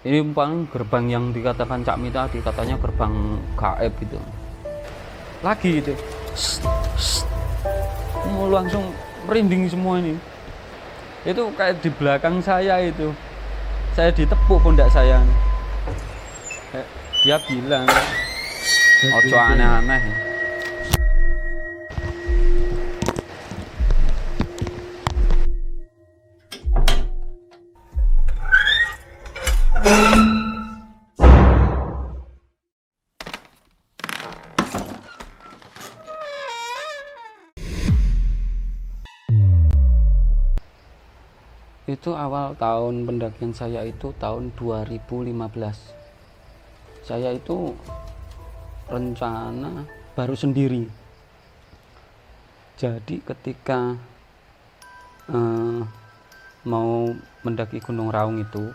Ini paling gerbang yang dikatakan Cak Mi tadi, katanya gerbang gaib gitu. Lagi gitu. Mau langsung merinding semua ini. Itu kayak di belakang saya itu. Saya ditepuk pundak saya. Dia bilang, Jadi "Ojo aneh-aneh." Itu awal tahun pendakian saya itu tahun 2015. Saya itu rencana baru sendiri. Jadi ketika eh, mau mendaki Gunung Raung itu,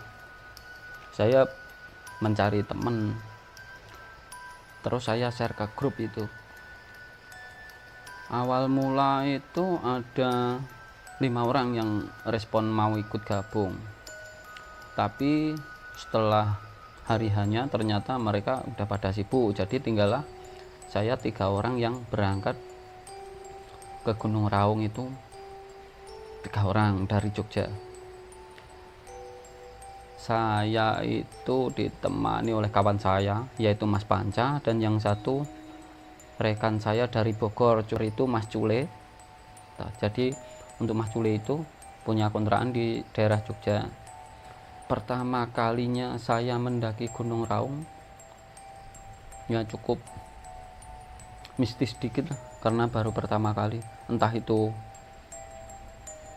saya mencari teman. Terus saya share ke grup itu. Awal mula itu ada 5 orang yang respon mau ikut gabung. Tapi setelah hari hanya ternyata mereka udah pada sibuk. Jadi tinggallah saya 3 orang yang berangkat ke Gunung Raung itu, 3 orang dari Jogja. Saya itu ditemani oleh kawan saya yaitu Mas Panca, dan yang satu rekan saya dari Bogor itu Mas Cule. Nah, jadi untuk Mas Cule itu punya kontrakan di daerah Jogja. Pertama kalinya saya mendaki Gunung Raung ya cukup mistis sedikit lah, karena baru pertama kali. Entah itu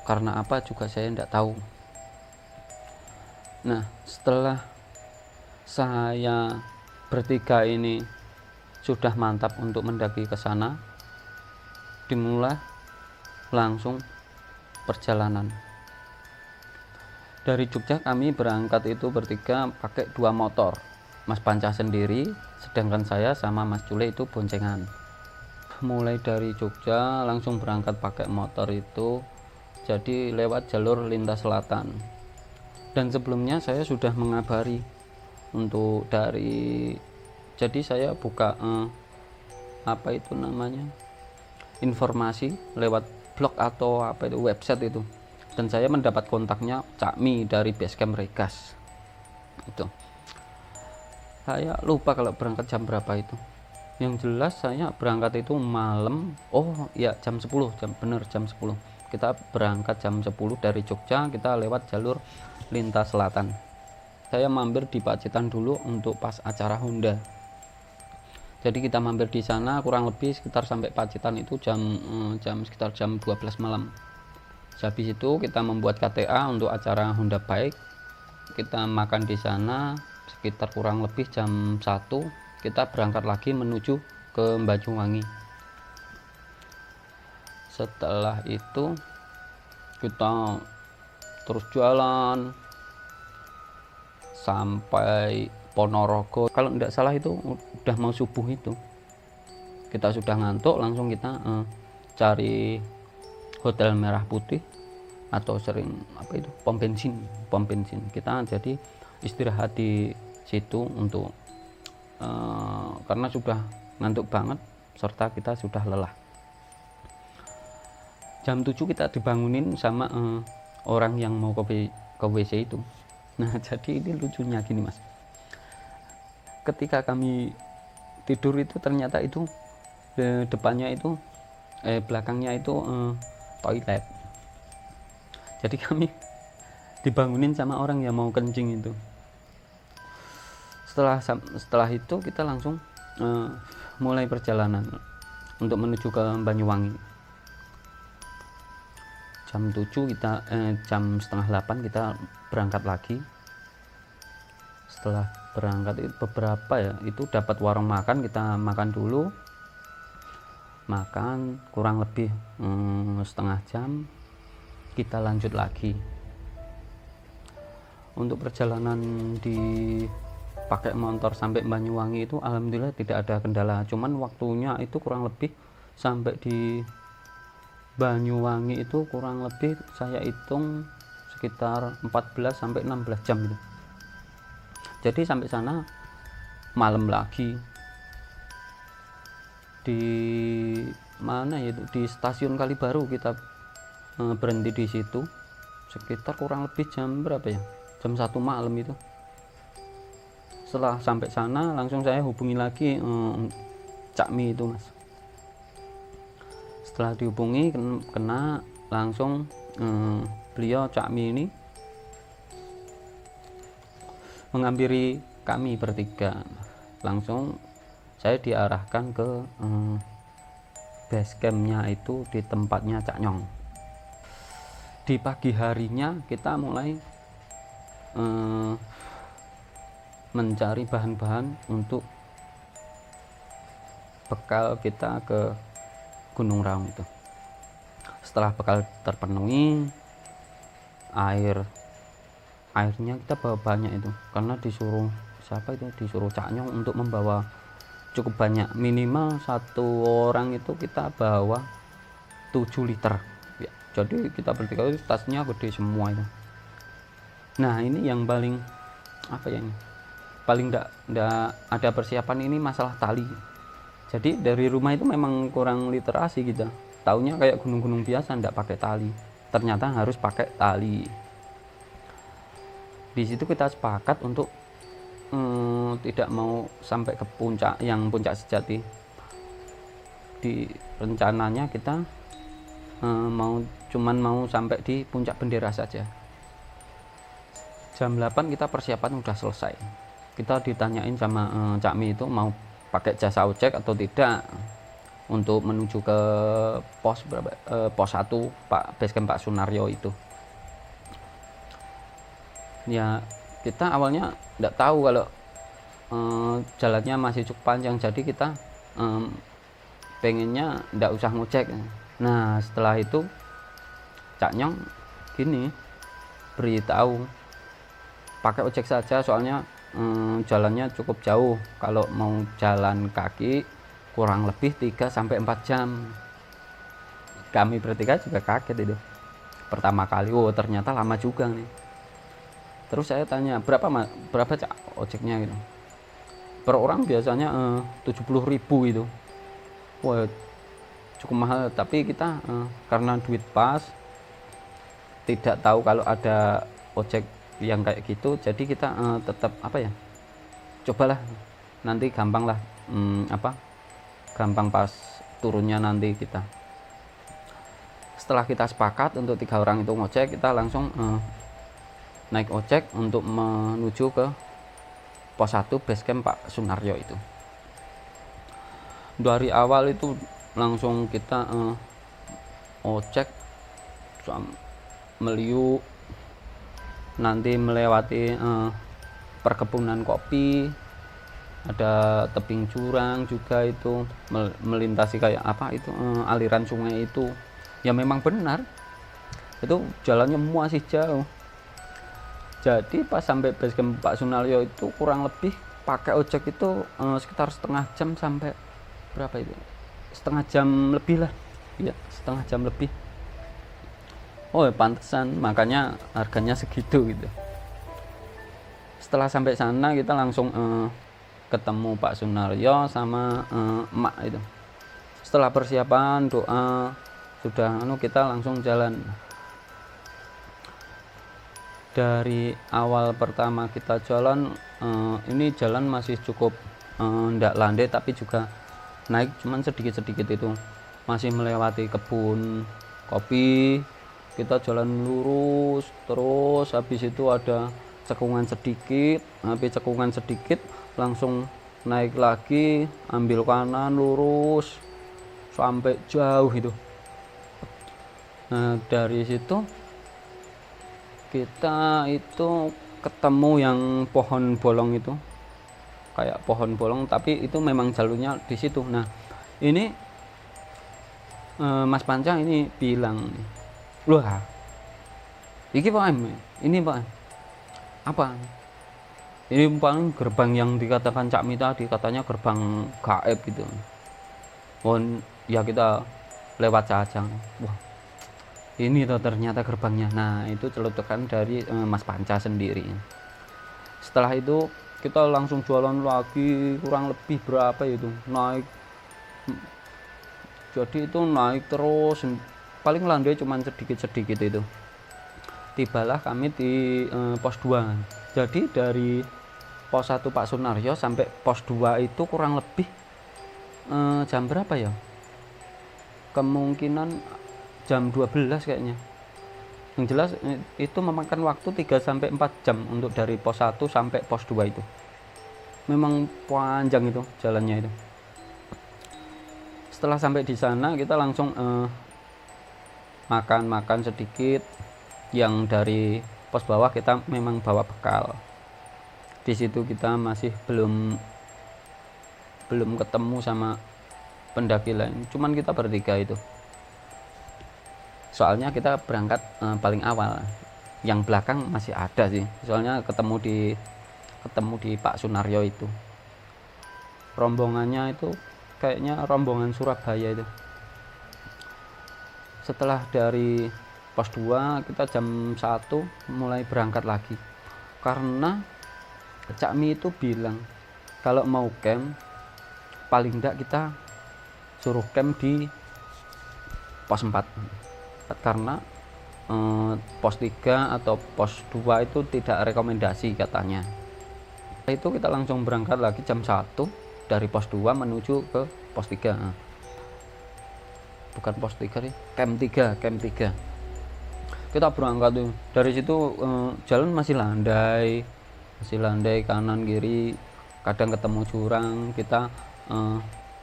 karena apa juga saya tidak tahu. Nah, setelah saya bertiga ini sudah mantap untuk mendaki ke sana, dimulai langsung perjalanan. Dari Jogja kami berangkat itu bertiga pakai 2 motor. Mas Panca sendiri, sedangkan saya sama Mas Cule itu boncengan. Mulai dari Jogja langsung berangkat pakai motor itu, jadi lewat jalur lintas selatan. Dan sebelumnya saya sudah mengabari untuk dari, jadi saya buka apa itu namanya, informasi lewat blog atau apa itu website itu, dan saya mendapat kontaknya Cak Mi dari Basecamp Regas. Itu saya lupa kalau berangkat jam berapa itu. Yang jelas saya berangkat itu malam, oh ya jam 10, jam 10 kita berangkat jam 10 dari Jogja. Kita lewat jalur lintas selatan. Saya mampir di Pacitan dulu untuk pas acara Honda. Jadi kita mampir di sana kurang lebih sekitar sampai Pacitan itu sekitar jam 12 malam. Habis itu kita membuat KTA untuk acara Honda Bike. Kita makan di sana sekitar kurang lebih jam 1. Kita berangkat lagi menuju ke Banyuwangi. Setelah itu kita terus jalan sampai Ponorogo. Kalau tidak salah itu udah mau subuh itu. Kita sudah ngantuk, langsung kita cari Hotel Merah Putih atau sering apa itu pom bensin. Kita jadi istirahat di situ untuk karena sudah ngantuk banget serta kita sudah lelah. Jam 7 kita dibangunin sama orang yang mau ke WC itu. Nah, jadi ini lucunya gini Mas, ketika kami tidur itu ternyata itu depannya itu belakangnya itu toilet. Jadi kami dibangunin sama orang yang mau kencing itu. Setelah itu kita langsung mulai perjalanan untuk menuju ke Banyuwangi. Jam 7 kita jam setengah 8 kita berangkat lagi. Setelah berangkat itu beberapa ya, itu dapat warung makan, kita makan dulu. Makan kurang lebih setengah jam, kita lanjut lagi. Untuk perjalanan di pakai motor sampai Banyuwangi itu alhamdulillah tidak ada kendala. Cuman waktunya itu kurang lebih sampai di Banyuwangi itu kurang lebih saya hitung sekitar 14 sampai 16 jam itu. Jadi sampai sana malam lagi, di mana ya itu, di stasiun Kalibaru kita berhenti di situ sekitar kurang lebih jam berapa ya, jam 1 malam itu. Setelah sampai sana langsung saya hubungi lagi Cak Mi itu mas. Setelah dihubungi kena langsung beliau Cak Mi ini menghampiri kami bertiga. Langsung saya diarahkan ke base campnya itu di tempatnya Cak Nyong. Di pagi harinya kita mulai mencari bahan-bahan untuk bekal kita ke Gunung Raung itu. Setelah bekal terpenuhi, airnya kita bawa banyak itu, karena disuruh disuruh Cak Nyong untuk membawa cukup banyak, minimal satu orang itu kita bawa 7 liter ya. Jadi kita bertiga itu tasnya gede semua itu. Nah ini yang paling paling enggak ada persiapan ini masalah tali. Jadi dari rumah itu memang kurang literasi kita, taunya kayak gunung-gunung biasa enggak pakai tali, ternyata harus pakai tali. Di situ kita sepakat untuk tidak mau sampai ke puncak sejati. Di rencananya kita cuman mau sampai di puncak bendera saja. Jam 8 kita persiapan udah selesai. Kita ditanyain sama Cak Mi itu mau pakai jasa ojek atau tidak untuk menuju ke pos 1 basecamp Pak Sunaryo itu. Ya kita awalnya tidak tahu kalau jalannya masih cukup panjang, jadi kita pengennya tidak usah ngojek. Nah setelah itu Cak Nyong gini beritahu pakai ojek saja, soalnya jalannya cukup jauh, kalau mau jalan kaki kurang lebih 3-4 jam. Kami bertiga juga kaget itu pertama kali, ternyata lama juga nih. Terus saya tanya berapa Cak ojeknya gitu. Per orang biasanya 70.000 itu. Wah cukup mahal, tapi kita karena duit pas, tidak tahu kalau ada ojek yang kayak gitu, jadi kita tetap cobalah, nanti gampang lah, gampang pas turunnya nanti kita. Setelah kita sepakat untuk 3 orang itu ngojek, kita langsung naik ojek untuk menuju ke pos 1 basecamp Pak Sunaryo itu. Dari awal itu langsung kita ojek meliuk, nanti melewati perkebunan kopi, ada tebing jurang juga itu, melintasi kayak aliran sungai itu. Ya memang benar itu jalannya masih jauh. Jadi pas sampai basecamp Pak Sunaryo itu kurang lebih pakai ojek itu sekitar setengah jam sampai berapa itu, setengah jam lebih lah ya, setengah jam lebih. Pantesan makanya harganya segitu gitu. Setelah sampai sana kita langsung ketemu Pak Sunaryo sama emak itu. Setelah persiapan doa sudah kita langsung jalan. Dari awal pertama kita jalan, ini jalan masih cukup ndak landai, tapi juga naik cuman sedikit-sedikit itu. Masih melewati kebun kopi, kita jalan lurus terus, habis itu ada cekungan sedikit, habis cekungan sedikit langsung naik lagi, ambil kanan lurus sampai jauh itu. Nah dari situ kita itu ketemu yang pohon bolong itu, kayak pohon bolong, tapi itu memang jalurnya di situ. Nah ini Mas Panca ini bilang, loh iki Pak M, ini Pak apa ini paling gerbang yang dikatakan Cak Mi tadi, katanya gerbang gaib gitu. Ya kita lewat saja. Wah ini tuh ternyata gerbangnya. Nah itu celutukan dari Mas Panca sendiri. Setelah itu kita langsung jualan lagi, kurang lebih berapa itu naik, jadi itu naik terus, paling landai cuman sedikit-sedikit itu. Tibalah kami di pos 2. Jadi dari pos 1 Pak Sunaryo sampai pos 2 itu kurang lebih jam berapa ya, kemungkinan jam 12 kayaknya. Yang jelas itu memakan waktu 3-4 jam untuk dari pos 1 sampai pos 2 itu. Memang panjang itu jalannya itu. Setelah sampai di sana kita langsung makan sedikit. Yang dari pos bawah kita memang bawa bekal. Di situ kita masih belum ketemu sama pendaki lain. Cuman kita bertiga itu. Soalnya kita berangkat paling awal. Yang belakang masih ada sih. Soalnya ketemu di Pak Sunaryo itu. Rombongannya itu kayaknya rombongan Surabaya itu. Setelah dari pos 2 kita jam 1 mulai berangkat lagi. Karena Cak Mi itu bilang kalau mau camp paling enggak kita suruh camp di pos 4. Karena pos 3 atau pos 2 itu tidak rekomendasi katanya. Itu kita langsung berangkat lagi jam 1 dari pos 2 menuju ke pos 3. Bukan pos 3 sih, camp 3. Kita berangkat tuh. Dari situ jalan masih landai kanan kiri, kadang ketemu jurang, kita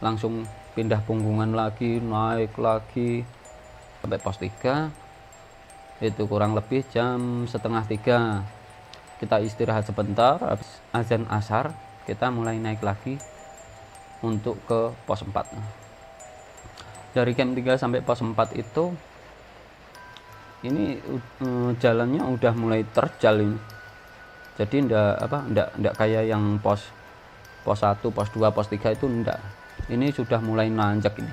langsung pindah punggungan lagi, naik lagi sampai pos 3. Itu kurang lebih jam 2:30. Kita istirahat sebentar, habis azan asar kita mulai naik lagi untuk ke pos 4. Dari camp 3 sampai pos 4 itu ini jalannya udah mulai terjal ini. Jadi ndak kayak yang pos 1, pos 2, pos 3 itu ndak. Ini sudah mulai nanjak ini.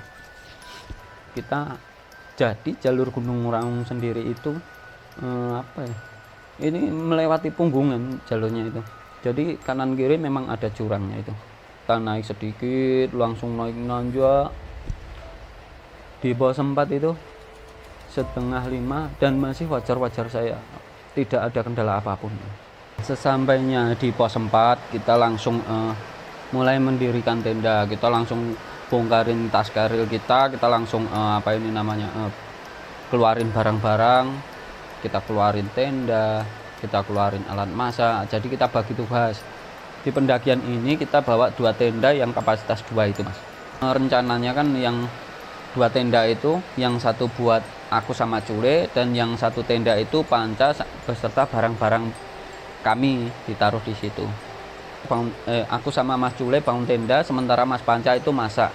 Jadi jalur Gunung Raung sendiri itu ini melewati punggungan jalurnya itu. Jadi kanan kiri memang ada jurangnya itu. Kita naik sedikit, langsung naik nanjak. Di pos 4 itu 4:30 dan masih wajar-wajar saya, tidak ada kendala apapun. Sesampainya di pos 4 kita langsung mulai mendirikan tenda. Kita langsung bongkarin tas karil kita langsung keluarin barang-barang, kita keluarin tenda, kita keluarin alat masak. Jadi kita bagi tugas. Di pendakian ini kita bawa 2 tenda yang kapasitas 2 itu, Mas. Rencananya kan yang 2 tenda itu, yang satu buat aku sama Cule, dan yang 1 tenda itu Panca beserta barang-barang kami ditaruh di situ. Aku sama Mas Cule bangun tenda, sementara Mas Panca itu masak.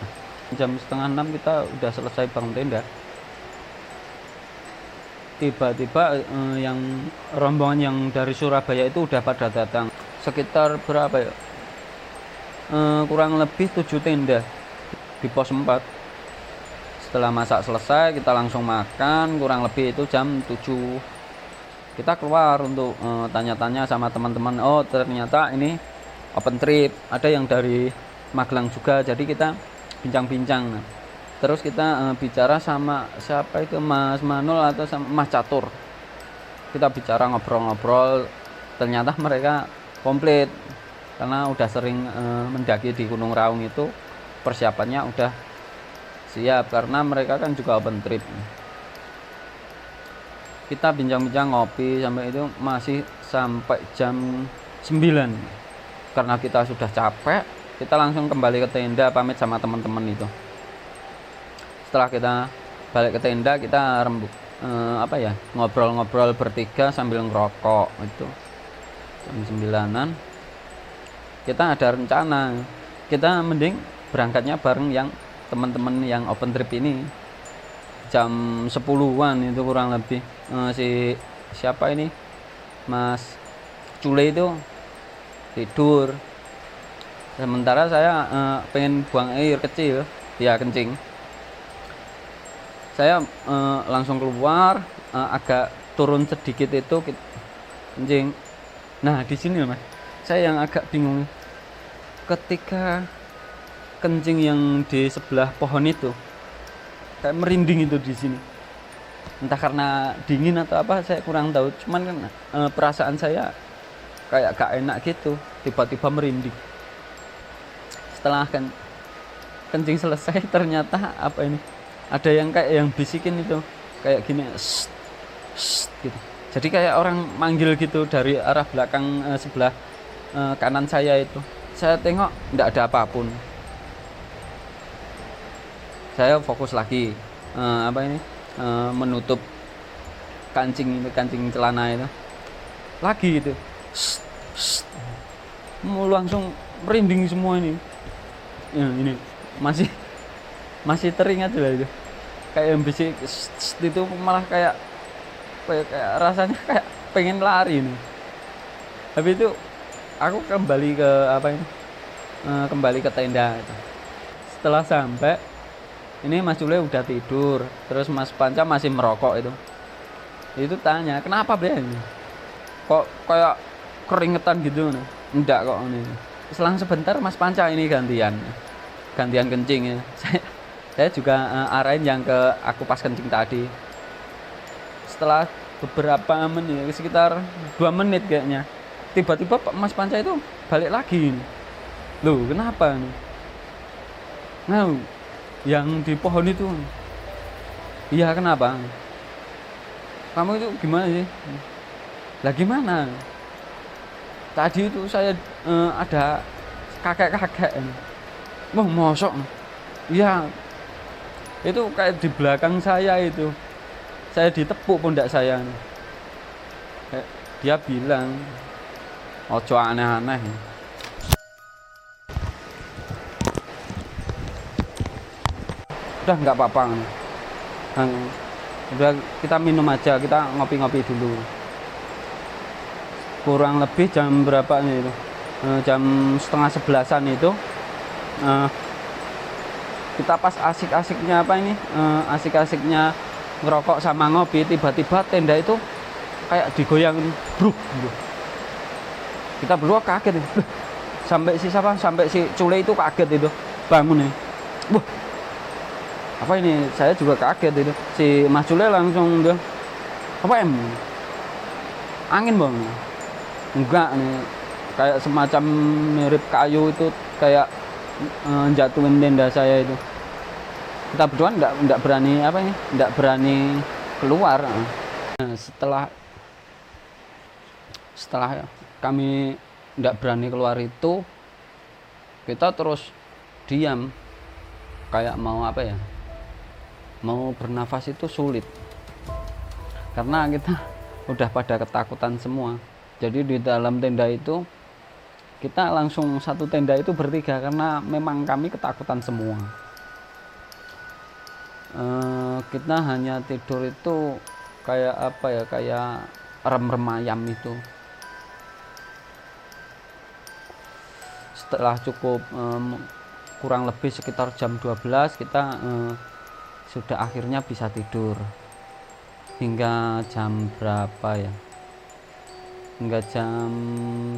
Jam 5:30 kita udah selesai bangun tenda. Tiba-tiba yang rombongan yang dari Surabaya itu udah pada datang. Sekitar berapa ya? Kurang lebih 7 tenda di pos 4. Setelah masak selesai, kita langsung makan, kurang lebih itu jam 7. Kita keluar untuk tanya-tanya sama teman-teman. Oh, ternyata ini open trip. Ada yang dari Magelang juga, jadi kita bincang-bincang. Terus kita bicara sama siapa itu, Mas Manul atau sama Mas Catur. Kita bicara ngobrol-ngobrol, ternyata mereka komplit. Karena udah sering mendaki di Gunung Raung itu, persiapannya udah siap, karena mereka kan juga open trip. Kita bincang-bincang ngopi sampai itu masih sampai jam 9. Karena kita sudah capek, kita langsung kembali ke tenda, pamit sama teman-teman itu. Setelah kita balik ke tenda, kita ngobrol-ngobrol bertiga sambil ngerokok itu. Jam 9-an kita ada rencana, kita mending berangkatnya bareng yang teman-teman yang open trip ini. Jam 10-an itu kurang lebih siapa ini, Mas Cule itu tidur, sementara saya pengen buang air kecil, ya kencing. Saya langsung keluar, agak turun sedikit itu kencing. Nah di sini Mas, saya yang agak bingung ketika kencing yang di sebelah pohon itu kayak merinding itu di sini. Entah karena dingin atau apa saya kurang tahu. Cuman kan perasaan saya kayak gak enak gitu, tiba-tiba merinding. Setelah kencing selesai ternyata apa ini? Ada yang kayak yang bisikin itu kayak gini, shh, shh, gitu. Jadi kayak orang manggil gitu dari arah belakang sebelah kanan saya itu. Saya tengok enggak ada apapun. Saya fokus lagi menutup kancing celana itu lagi gitu. Mau langsung merinding semua ini. Ya, ini masih teringat lah itu. Kayak yang bisik itu malah kayak rasanya kayak pengen lari ini. Tapi itu aku kembali ke tenda itu. Setelah sampai ini Mas Cule udah tidur, terus Mas Panca masih merokok itu tanya, kenapa Bre? Kok kayak keringetan gitu? Enggak kok ini. Selang sebentar Mas Panca ini gantian kencing ya. Saya juga arahin yang ke aku pas kencing tadi. Setelah beberapa menit, sekitar 2 menit kayaknya, tiba-tiba Mas Panca itu balik lagi. Loh, kenapa nih? Nah, yang di pohon itu. Iya, kenapa? Kamu itu gimana sih? Lah gimana? Tadi itu saya ada kakek-kakek. Wah, mosok. Iya. Itu kayak di belakang saya itu. Saya ditepuk pundak saya. Dia bilang, "Ojo aneh-aneh." Udah nggak apa-apa, udah kita minum aja, kita ngopi-ngopi dulu. Kurang lebih jam berapa nih itu, jam 10:30 itu, kita pas asik-asiknya asik-asiknya ngerokok sama ngopi, tiba-tiba tenda itu kayak digoyang bruk gitu. Kita berdua kaget nih, sampai si Cule itu kaget itu, bangun nih. Wah, apa ini? Saya juga kaget itu. Si Mas Cule langsung bilang, apa angin bang? Enggak nih, kayak semacam mirip kayu itu, kayak jatuhin tenda saya itu. Kita berdua enggak berani keluar. Nah, setelah kami enggak berani keluar itu, kita terus diam, kayak mau bernafas itu sulit karena kita udah pada ketakutan semua. Jadi di dalam tenda itu kita langsung satu tenda itu bertiga karena memang kami ketakutan semua. Kita hanya tidur itu kayak rem-rem ayam itu. Setelah cukup kurang lebih sekitar jam 12 kita sudah akhirnya bisa tidur. Hingga jam berapa ya? Hingga jam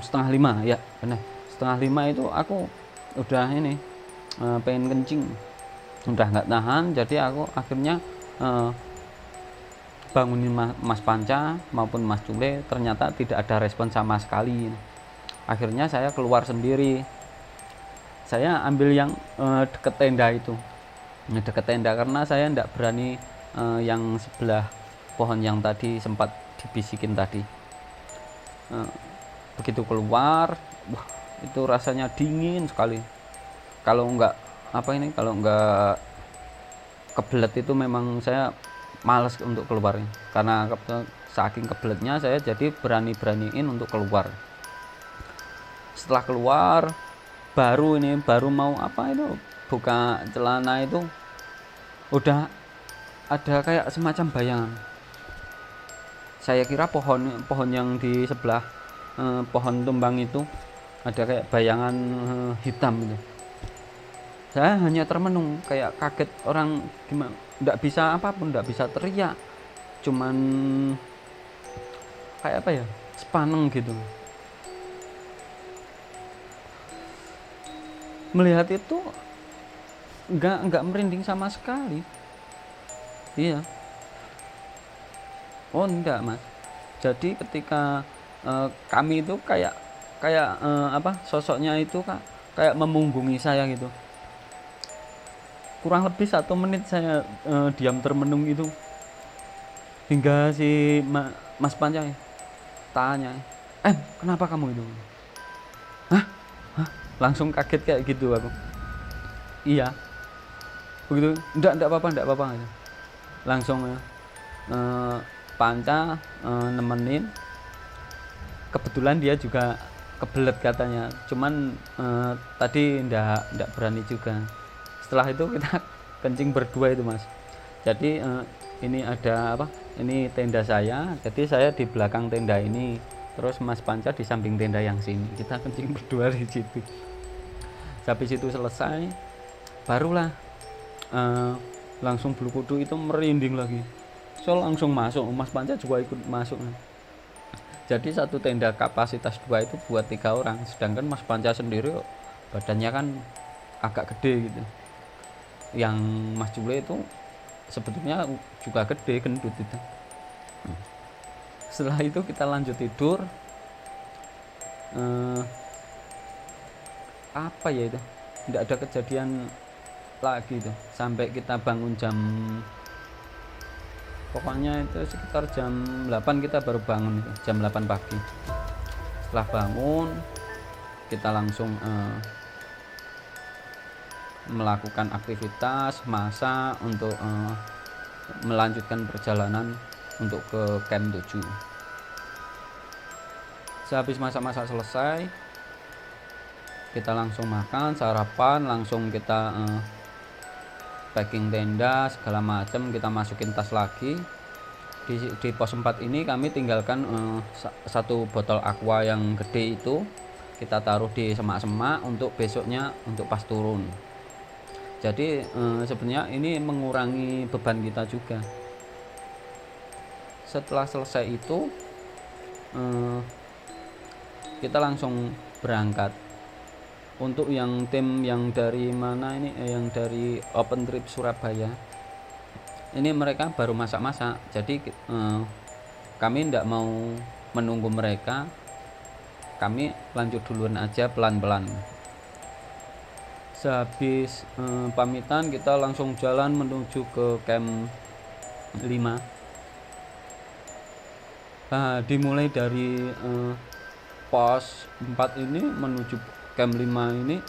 4:30 ya, benar. 4:30 itu aku udah pengen kencing, udah nggak tahan. Jadi aku akhirnya bangunin Mas Panca maupun Mas Cule, ternyata tidak ada respon sama sekali. Akhirnya saya keluar sendiri. Saya ambil yang deket tenda itu, deket tenda, karena saya tidak berani yang sebelah pohon yang tadi sempat dibisikin tadi. Begitu keluar, wah, itu rasanya dingin sekali. Kalau nggak kebelet itu memang saya males untuk keluarnya, karena saking kebeletnya saya jadi beraniin untuk keluar. Setelah keluar, baru mau buka celana itu udah ada kayak semacam bayangan. Saya kira pohon yang di sebelah pohon tumbang itu ada kayak bayangan hitam gitu. Saya hanya termenung, kayak kaget orang gimana, nggak bisa apapun, nggak bisa teriak, cuman kayak sepaneng gitu. melihat itu nggak merinding sama sekali. Iya. Oh enggak mas, jadi ketika kami itu kayak kayak apa, sosoknya itu kak kayak memunggungi saya gitu. Kurang lebih 1 menit saya diam termenung itu, hingga si Mas Panca tanya, kenapa kamu itu? Hah? Langsung kaget kayak gitu aku. Iya begitu, enggak apa-apa gitu. Langsung Panca nemenin. Kebetulan dia juga kebelet katanya, cuman tadi ndak berani juga. Setelah itu kita kencing berdua itu mas. Jadi ini ada apa, ini tenda saya, jadi saya di belakang tenda ini, terus Mas Panca di samping tenda yang sini, kita kencing berdua di situ. Habis itu selesai, barulah langsung bulu kudu itu merinding lagi. So langsung masuk, Mas Panca juga ikut masuk. Jadi satu tenda kapasitas 2 itu buat 3 orang, sedangkan Mas Panca sendiri badannya kan agak gede gitu. Yang Mas Jule itu sebetulnya juga gede, gendut itu. Setelah itu kita lanjut tidur. Apa ya itu, tidak ada kejadian lagi itu sampai kita bangun pokoknya itu sekitar jam 8 kita baru bangun itu, jam 8 pagi. Setelah bangun kita langsung melakukan aktivitas masak untuk melanjutkan perjalanan untuk ke camp 7. Sehabis masak-masak selesai, kita langsung makan, sarapan, langsung kita packing tenda segala macam, kita masukin tas lagi. Di pos 4 ini kami tinggalkan 1 botol aqua yang gede itu, kita taruh di semak-semak untuk besoknya untuk pas turun. Jadi sebenarnya ini mengurangi beban kita juga. Setelah selesai itu kita langsung berangkat. Untuk yang tim yang dari mana ini, yang dari Open Trip Surabaya, ini mereka baru masak-masak, jadi kami tidak mau menunggu mereka, kami lanjut duluan aja pelan-pelan. Sehabis pamitan kita langsung jalan menuju ke camp 5. Dimulai dari pos 4 ini menuju camp 5 ini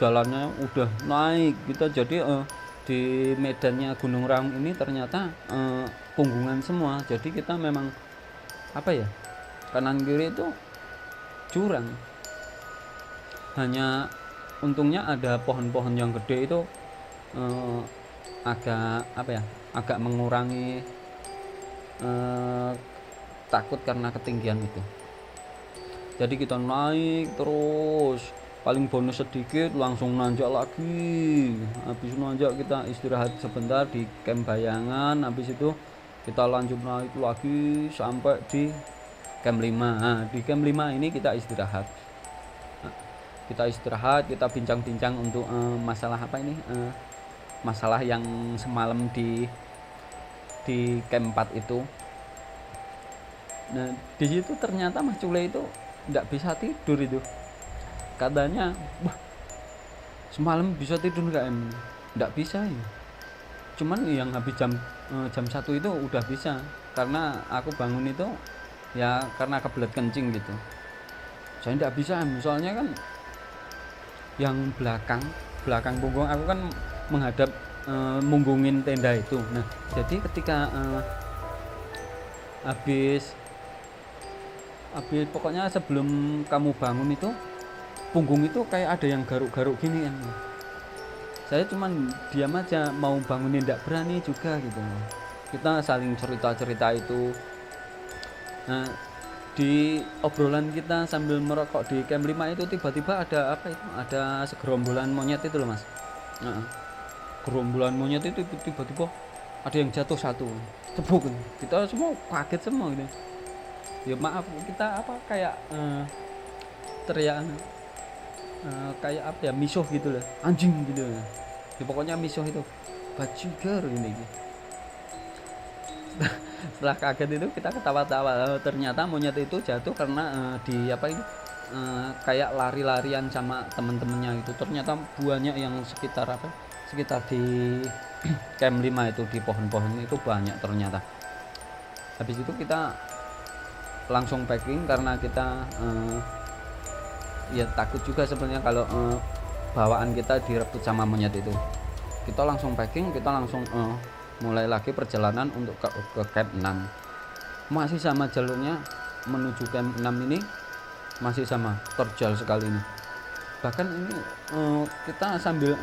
jalannya udah naik kita. Jadi di medannya Gunung Raung ini ternyata punggungan semua, jadi kita memang apa ya, kanan kiri itu jurang. Hanya untungnya ada pohon-pohon yang gede itu agak apa ya, agak mengurangi takut karena ketinggian itu. Jadi kita naik terus, paling bonus sedikit langsung nanjak lagi. Habis nanjak kita istirahat sebentar di camp Bayangan, habis itu kita lanjut naik lagi sampai di camp 5. Di camp 5 ini kita istirahat. Kita bincang-bincang untuk masalah apa ini, masalah yang semalam di camp 4 itu. Nah di situ ternyata Mas Cule itu tidak bisa tidur itu, katanya semalam bisa tidur nggak em? Nggak bisa ya, cuman yang habis jam 1 itu udah bisa, karena aku bangun itu ya karena kebelet kencing gitu. Saya nggak bisa em, soalnya kan yang belakang punggung aku kan menghadap munggungin tenda itu. Nah jadi ketika habis pokoknya sebelum kamu bangun itu punggung itu kayak ada yang garuk-garuk gini kan. Saya cuman diam aja, mau bangunin tidak berani juga gitu. Kita saling cerita-cerita itu. Nah di obrolan kita sambil merokok di camp 5 itu tiba-tiba ada apa itu, ada segerombolan monyet itu loh mas. Nah, gerombolan monyet itu tiba-tiba ada yang jatuh satu, cebuk, kita semua kaget semua gitu. Ya maaf kita apa kayak teriak kayak apa ya, misuh gitu loh, anjing gitu ya, pokoknya misuh itu bajigur ini gitu. Setelah kaget itu kita ketawa-tawa. Ternyata monyet itu jatuh karena di apa ini, kayak lari-larian sama teman-temannya itu. Ternyata banyak yang sekitar apa, sekitar di camp 5 itu, di pohon-pohon itu banyak ternyata. Habis itu kita langsung packing karena kita ya takut juga sebenarnya kalau bawaan kita direbut sama monyet itu. Kita langsung packing, kita langsung mulai lagi perjalanan untuk ke camp 6. Masih sama jalurnya menuju camp 6 ini, masih sama, terjal sekali ini. Bahkan ini kita sambil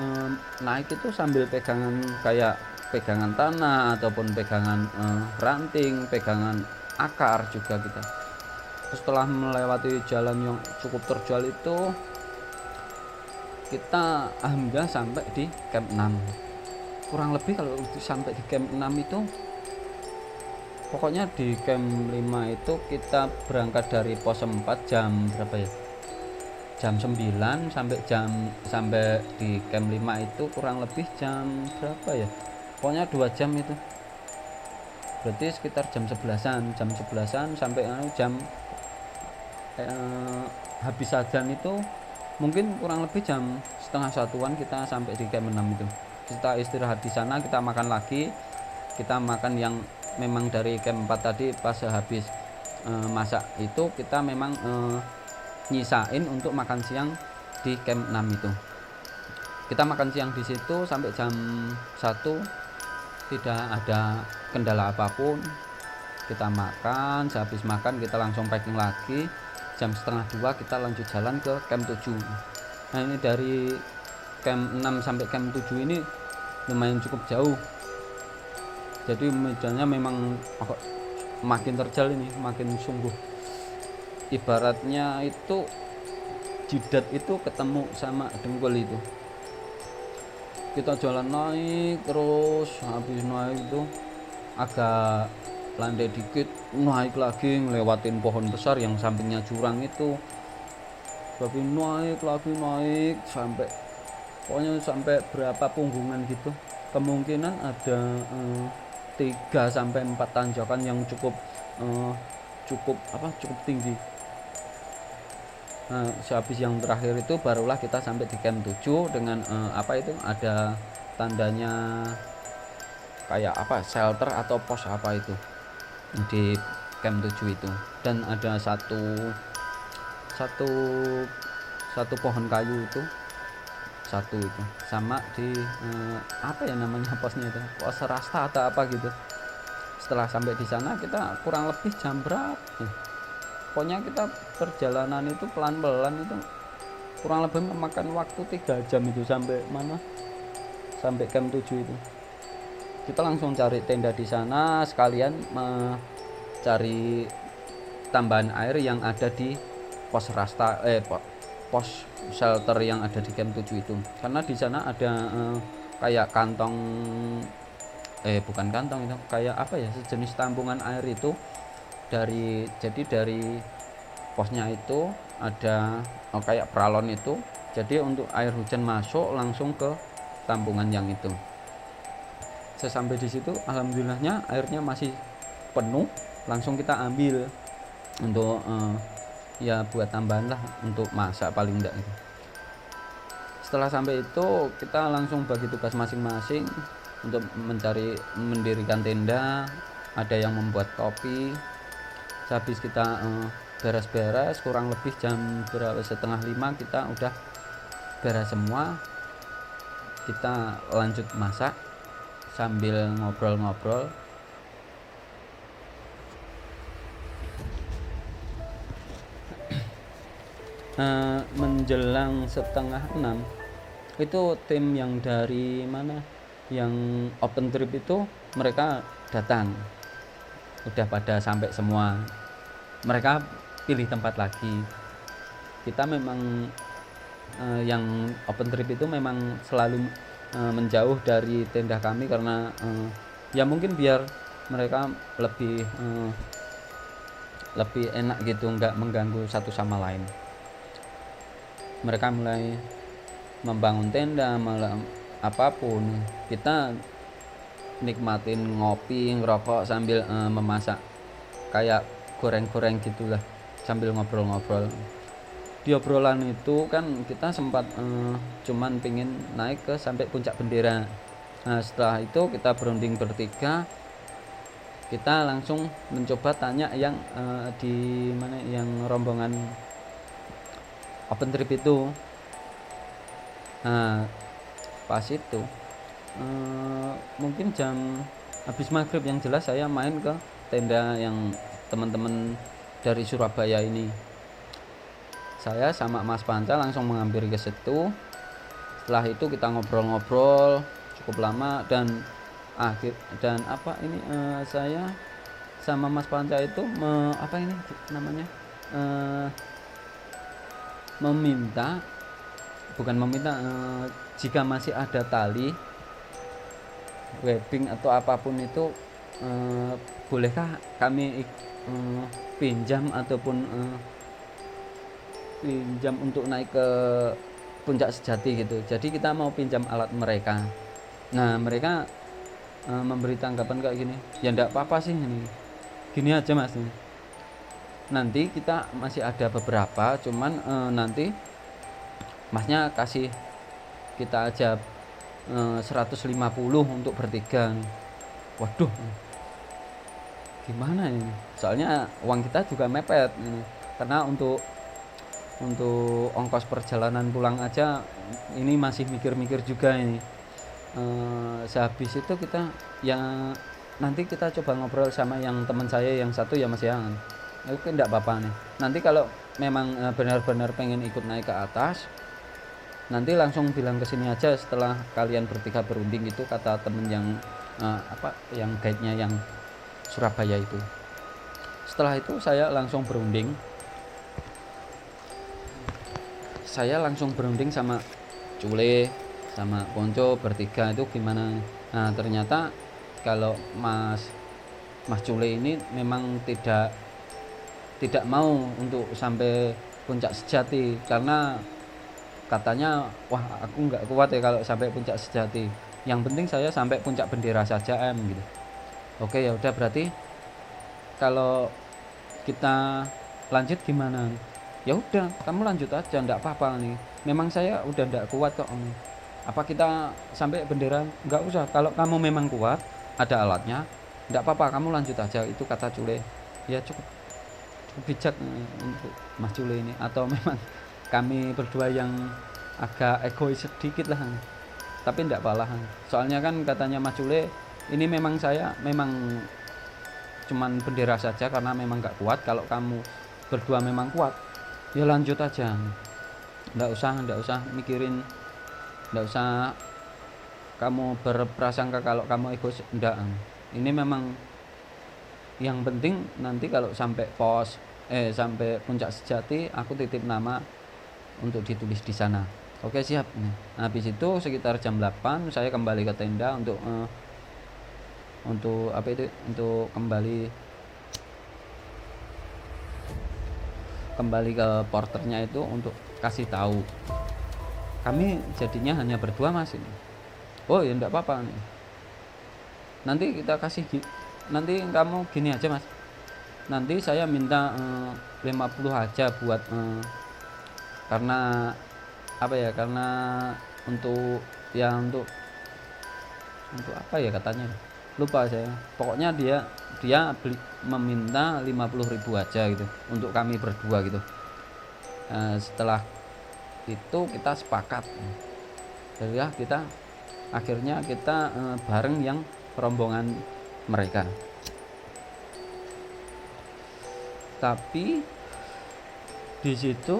naik itu sambil pegangan, kayak pegangan tanah ataupun pegangan ranting, pegangan akar juga kita. Setelah melewati jalan yang cukup terjal itu, kita alhamdulillah sampai di camp 6. Kurang lebih kalau sampai di camp 6 itu, pokoknya di camp 5 itu kita berangkat dari pos 4 jam berapa ya, jam 9 sampai di camp 5 itu kurang lebih jam berapa ya, pokoknya 2 jam itu, berarti sekitar jam 11an sampai jam habis adzan itu mungkin kurang lebih jam setengah satuan kita sampai di camp 6 itu. Kita istirahat di sana, kita makan lagi, kita makan yang memang dari camp 4 tadi. Pas habis masak itu kita memang nyisain untuk makan siang di camp 6 itu. Kita makan siang di situ sampai jam 1, tidak ada kendala apapun. Kita makan, sehabis makan kita langsung packing lagi. Jam setengah 2 kita lanjut jalan ke camp 7. Nah ini dari camp 6 sampai camp 7 ini lumayan cukup jauh, jadi medannya memang makin terjal ini, makin sungguh. Ibaratnya itu jidat itu ketemu sama dengkul itu. Kita jalan naik terus, habis naik itu agak landai dikit, naik lagi ngelewatin pohon besar yang sampingnya jurang itu, tapi naik lagi, naik sampai pokoknya sampai berapa punggungan gitu, kemungkinan ada 3 sampai 4 tanjakan yang cukup tinggi. Nah, sehabis yang terakhir itu barulah kita sampai di camp 7 dengan ada tandanya kayak shelter atau pos itu di camp 7 itu, dan ada satu pohon kayu itu sama di namanya posnya itu, pos rasta atau apa gitu. Setelah sampai di sana kita kurang lebih jam berapa ya? Pokoknya kita perjalanan itu pelan-pelan itu kurang lebih memakan waktu 3 jam itu sampai camp 7 itu. Kita langsung cari tenda di sana, sekalian mencari tambahan air yang ada di pos pos shelter yang ada di camp 7 itu, karena di sana ada kayak kantong, bukan kantong itu, kayak sejenis tampungan air itu. Dari posnya itu ada kayak peralon itu, jadi untuk air hujan masuk langsung ke tampungan yang itu. Sesampai di situ alhamdulillahnya airnya masih penuh, langsung kita ambil untuk ya buat tambahan lah untuk masak paling enggak itu. Setelah sampai itu kita langsung bagi tugas masing-masing untuk mendirikan tenda, ada yang membuat kopi. Habis kita beres-beres kurang lebih jam berapa, 4:30 kita udah beres semua. Kita lanjut masak sambil ngobrol-ngobrol. Menjelang 5:30 itu tim yang dari mana, yang open trip itu mereka datang, udah pada sampai semua. Mereka pilih tempat lagi. Kita memang yang open trip itu memang selalu menjauh dari tenda kami karena ya mungkin biar mereka lebih enak gitu, nggak mengganggu satu sama lain. mereka mulai membangun tenda, apapun kita nikmatin ngopi, ngerokok sambil memasak, kayak goreng-goreng gitulah sambil ngobrol-ngobrol. Di obrolan itu kan kita sempat cuman pingin naik ke sampai puncak bendera. Nah setelah itu kita berunding bertiga, kita langsung mencoba tanya yang di mana yang rombongan open trip itu. Nah pas itu mungkin jam habis maghrib, yang jelas saya main ke tenda yang teman-teman dari Surabaya ini. Saya sama Mas Panca langsung mengambil ke situ. Setelah itu kita ngobrol-ngobrol cukup lama, dan saya sama Mas Panca itu meminta, bukan meminta, jika masih ada tali webbing atau apapun itu, bolehkah kami pinjam ataupun pinjam untuk naik ke puncak sejati gitu. Jadi kita mau pinjam alat mereka. Nah mereka memberi tanggapan kayak gini, ya enggak apa-apa sih, ini gini aja mas, nanti kita masih ada beberapa, cuman nanti masnya kasih kita aja 150 untuk bertiga. Waduh, gimana ini, soalnya uang kita juga mepet ini. Karena untuk ongkos perjalanan pulang aja ini masih mikir-mikir juga ini. Sehabis itu kita ya nanti kita coba ngobrol sama yang teman saya yang satu ya mas ya. Oke, enggak apa-apa nih, nanti kalau memang benar-benar pengen ikut naik ke atas, nanti langsung bilang kesini aja setelah kalian bertiga berunding itu, kata temen yang yang guide-nya yang Surabaya itu. Setelah itu saya langsung berunding sama Cule sama Ponco bertiga itu gimana. Nah ternyata kalau Mas Cule ini memang tidak mau untuk sampai puncak sejati, karena katanya wah aku nggak kuat ya kalau sampai puncak sejati, yang penting saya sampai puncak bendera saja gitu. Oke ya udah, berarti kalau kita lanjut gimana? Ya udah kamu lanjut aja, enggak apa-apa nih, memang saya udah enggak kuat kok. Apa kita sampai bendera? Enggak usah, kalau kamu memang kuat ada alatnya, enggak apa-apa kamu lanjut aja, itu kata Cule. Ya cukup bijak untuk Mas Cule ini, atau memang kami berdua yang agak egois sedikit lah, tapi enggak apalah, soalnya kan katanya Mas Cule ini memang saya memang cuman bendera saja karena memang enggak kuat, kalau kamu berdua memang kuat ya lanjut aja, enggak usah mikirin, enggak usah kamu berprasangka kalau kamu egois, enggak. Ini memang yang penting nanti kalau sampai sampai puncak sejati aku titip nama untuk ditulis di sana. Oke siap. Nah, habis itu sekitar jam 8 saya kembali ke tenda untuk kembali ke porternya itu untuk kasih tahu kami jadinya hanya berdua mas ini. Oh ya enggak apa-apa nih, nanti kita kasih nanti kamu gini aja mas, nanti saya minta 50 aja buat karena karena untuk apa ya katanya, lupa saya, pokoknya dia meminta 50.000 aja gitu untuk kami berdua gitu. Setelah itu kita sepakat, jadi ya akhirnya kita bareng yang rombongan mereka. Tapi di situ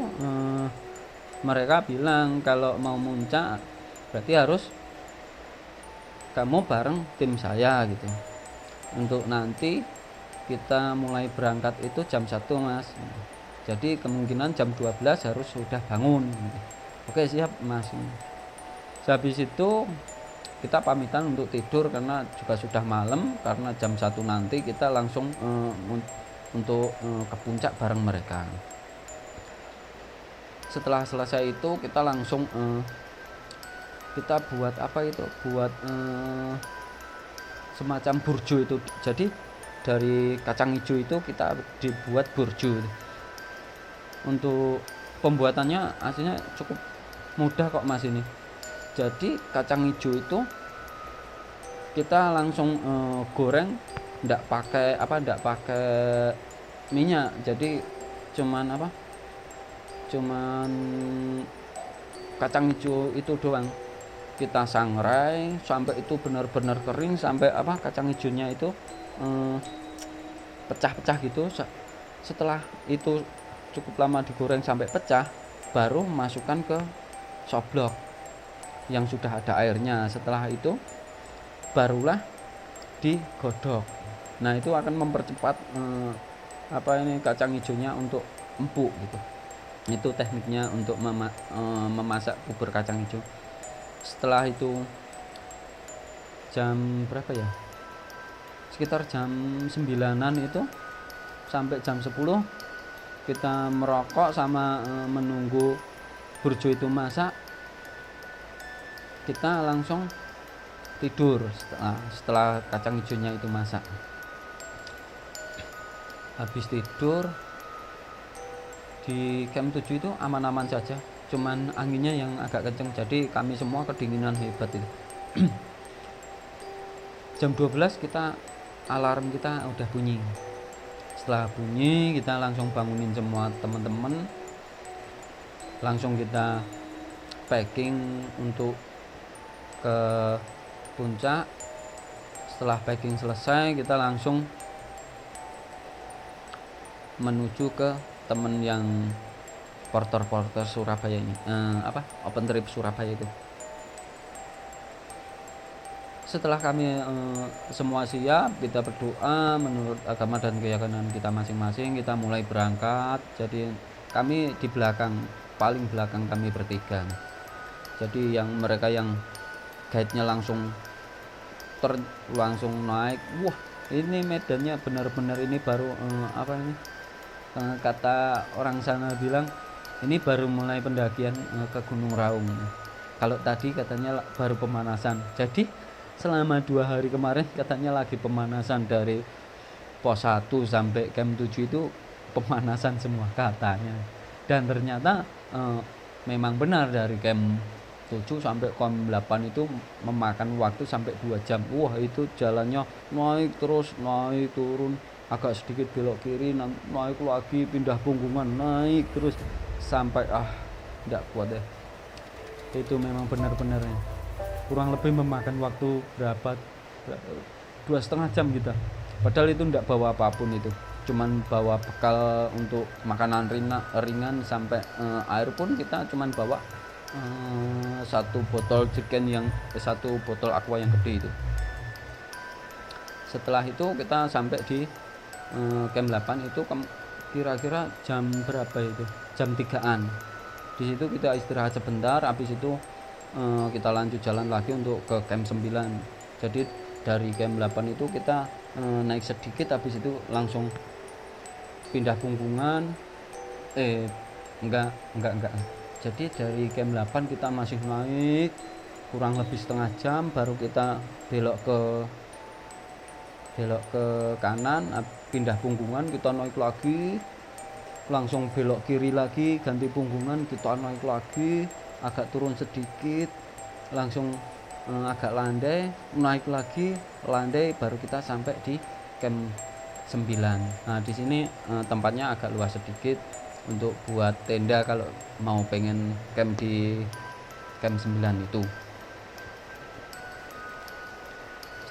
mereka bilang kalau mau muncak berarti harus kamu bareng tim saya gitu. Untuk nanti kita mulai berangkat itu jam 1 mas, jadi kemungkinan jam 12 harus sudah bangun gitu. Oke siap mas. Habis itu kita pamitan untuk tidur karena juga sudah malam, karena jam 1 nanti kita langsung untuk ke puncak bareng mereka. Setelah selesai itu kita langsung kita buat apa itu, buat semacam burjo itu. Jadi dari kacang hijau itu kita dibuat burjo. Untuk pembuatannya aslinya cukup mudah kok Mas ini. Jadi kacang hijau itu kita langsung goreng, ndak pakai minyak. Jadi cuman kacang hijau itu doang. Kita sangrai sampai itu benar-benar kering, sampai kacang hijaunya itu pecah-pecah gitu. Setelah itu cukup lama digoreng sampai pecah, baru masukkan ke soblok yang sudah ada airnya. Setelah itu barulah digodok. Nah, itu akan mempercepat kacang hijaunya untuk empuk gitu. Itu tekniknya untuk memasak bubur kacang hijau. Setelah itu jam berapa ya, sekitar jam 9-an itu sampai jam 10 kita merokok sama menunggu burjo itu masak. Kita langsung tidur setelah kacang hijaunya itu masak. Habis tidur di camp 7 itu aman-aman saja, cuman anginnya yang agak kenceng, jadi kami semua kedinginan hebat itu. Jam 12 alarm kita udah bunyi. Setelah bunyi kita langsung bangunin semua teman-teman, langsung kita packing untuk ke puncak. Setelah packing selesai, kita langsung menuju ke temen yang porter Surabaya ini, open trip Surabaya itu. Setelah kami semua siap, kita berdoa menurut agama dan keyakinan kita masing-masing, kita mulai berangkat. Jadi kami di belakang, paling belakang kami bertiga. Jadi mereka yang guide-nya langsung naik. Wah, ini medannya benar-benar ini baru kata orang sana bilang ini baru mulai pendakian ke Gunung Raung. Kalau tadi katanya baru pemanasan. Jadi selama 2 hari kemarin katanya lagi pemanasan, dari pos 1 sampai camp 7 itu pemanasan semua katanya. Dan ternyata memang benar, dari camp 7 sampai camp 8 itu memakan waktu sampai 2 jam. Wah, itu jalannya naik terus, naik turun, agak sedikit belok kiri, naik lagi, pindah punggungan, naik terus sampai tidak kuat ya. Itu memang benar-benar kurang lebih memakan waktu berapa 2,5 jam kita. Padahal itu tidak bawa apapun, itu cuman bawa bekal untuk makanan ringan sampai air pun kita cuman bawa 1 botol jerrycan satu botol aqua yang gede itu. Setelah itu kita sampai di camp 8 itu kira-kira jam berapa itu? Jam 3-an. Di situ kita istirahat sebentar, habis itu kita lanjut jalan lagi untuk ke camp 9. Jadi dari camp 8 itu kita naik sedikit, habis itu langsung pindah punggungan. Enggak. Jadi dari camp 8 kita masih naik kurang lebih setengah jam, baru kita belok ke kanan, pindah punggungan, kita naik lagi, langsung belok kiri lagi, ganti punggungan, kita naik lagi, agak turun sedikit, langsung agak landai, naik lagi, landai, baru kita sampai di camp 9. Nah, di sini tempatnya agak luas sedikit untuk buat tenda kalau mau pengen camp di camp 9 itu.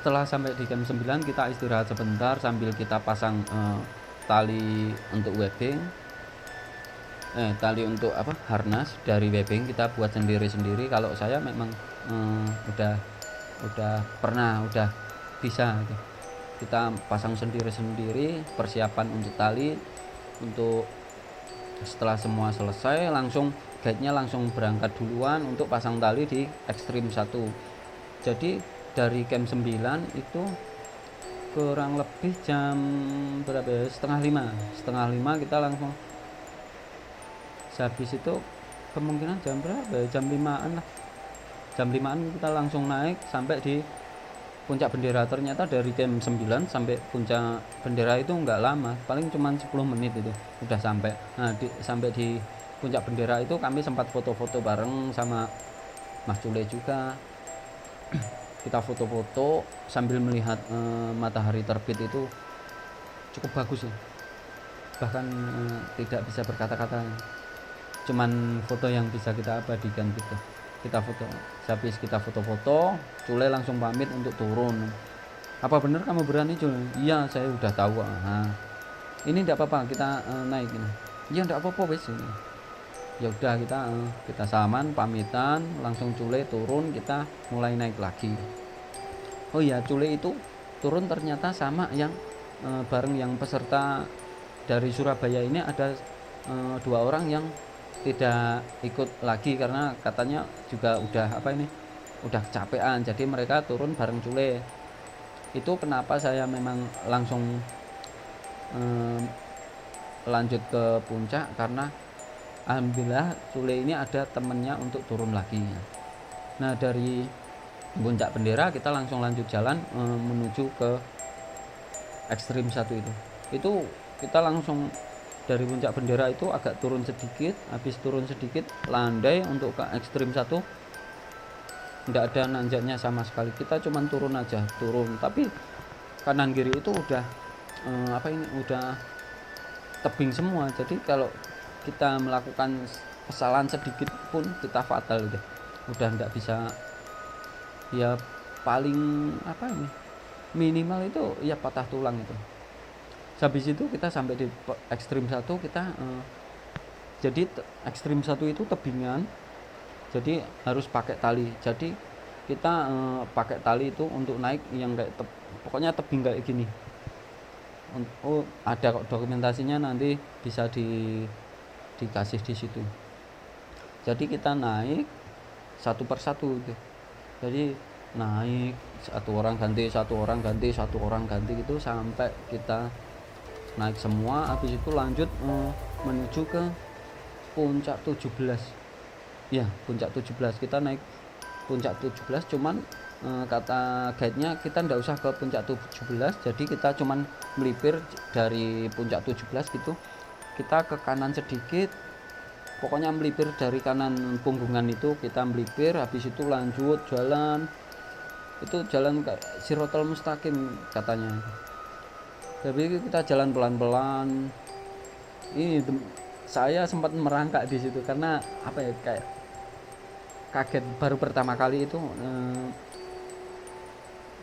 Setelah sampai di camp 9 kita istirahat sebentar sambil kita pasang tali untuk webbing, tali untuk harnas dari webbing kita buat sendiri-sendiri. Kalau saya memang udah bisa gitu. Kita pasang sendiri-sendiri, persiapan untuk tali. Untuk setelah semua selesai, langsung guide-nya langsung berangkat duluan untuk pasang tali di ekstrim 1. Jadi dari camp 9 itu kurang lebih jam berapa ya? Setengah lima kita langsung. Habis itu kemungkinan jam berapa ya, jam 5-an lah, jam 5-an kita langsung naik sampai di puncak bendera. Ternyata dari jam 9 sampai puncak bendera itu nggak lama, paling cuma 10 menit itu udah sampai. Nah sampai di puncak bendera itu kami sempat foto-foto bareng sama Mas Cule juga. Kita foto-foto sambil melihat matahari terbit, itu cukup bagus ya, bahkan tidak bisa berkata-kata, cuman foto yang bisa kita abadikan gitu. Kita foto, habis kita foto-foto, Cule langsung pamit untuk turun. Apa bener kamu berani, Cule? Iya, saya udah tahu. Nah, ini enggak apa-apa, kita naik ini. Iya, enggak apa-apa wes. Ya udah, kita salaman, pamitan, langsung Cule turun, kita mulai naik lagi. Oh iya, Cule itu turun ternyata sama yang bareng yang peserta dari Surabaya ini. Ada 2 orang yang tidak ikut lagi karena katanya juga udah kecapean, jadi mereka turun bareng Cule. Itu kenapa saya memang langsung lanjut ke puncak, karena alhamdulillah Cule ini ada temennya untuk turun lagi. Nah dari puncak bendera kita langsung lanjut jalan menuju ke ekstrim 1 itu kita langsung dari puncak bendera itu agak turun sedikit, habis turun sedikit landai untuk ke ekstrim 1, tidak ada nanjaknya sama sekali, kita cuman turun aja, tapi kanan kiri itu udah udah tebing semua, jadi kalau kita melakukan kesalahan sedikit pun kita fatal gitu. Udah tidak bisa, ya paling minimal itu ya patah tulang itu. Habis itu kita sampai di ekstrim 1, kita jadi ekstrim 1 itu tebingan, jadi harus pakai tali. Jadi kita pakai tali itu untuk naik yang kayak pokoknya tebing kayak gini. Oh, ada kok dokumentasinya, nanti bisa dikasih di situ. Jadi kita naik satu persatu gitu. Jadi naik satu orang ganti gitu sampai kita naik semua. Habis itu lanjut menuju ke puncak 17. Ya, puncak 17. Kita naik puncak 17, cuman kata guide-nya kita ndak usah ke puncak 17, jadi kita cuman melipir dari puncak 17 gitu. Kita ke kanan sedikit, pokoknya melipir dari kanan punggungan itu, kita melipir, habis itu lanjut jalan. Itu jalan kayak Sirotol Mustaqim katanya. Tapi kita jalan pelan-pelan. Ini saya sempat merangkak di situ karena kayak kaget, baru pertama kali itu